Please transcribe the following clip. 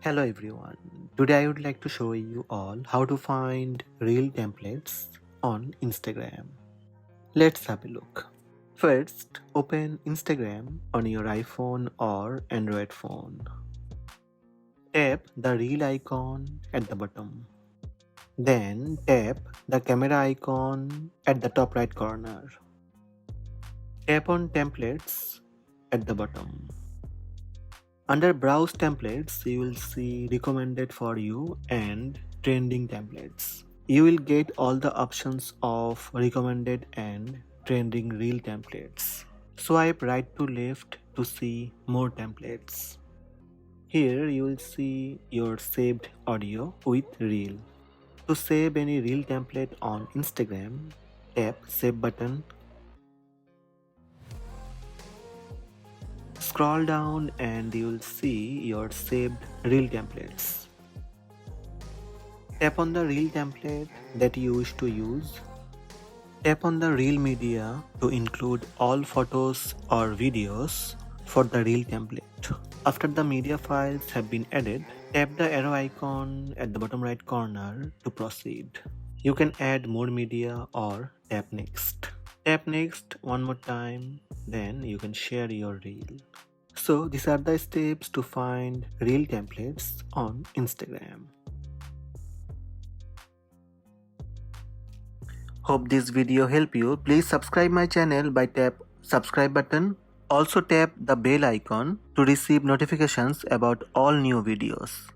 Hello everyone. Today I would like to show you all how to find reel templates on Instagram. Let's have a look. First, open Instagram on your iPhone or Android phone. Tap the reel icon at the bottom. Then tap the camera icon at the top right corner. Tap on templates at the bottom. Under Browse Templates, you will see Recommended for You and Trending Templates. You will get all the options of recommended and trending reel templates. Swipe right to left to see more templates. Here you will see your saved audio with reel. To save any reel template on Instagram, tap Save button. Scroll down and you will see your saved reel templates. Tap on the reel template that you wish to use. Tap on the reel media to include all photos or videos for the reel template. After the media files have been added, tap the arrow icon at the bottom right corner to proceed. You can add more media or tap next. Tap next one more time, then you can share your reel. So these are the steps to find reel templates on Instagram. Hope this video helped you. Please subscribe my channel by tap subscribe button. Also tap the bell icon to receive notifications about all new videos.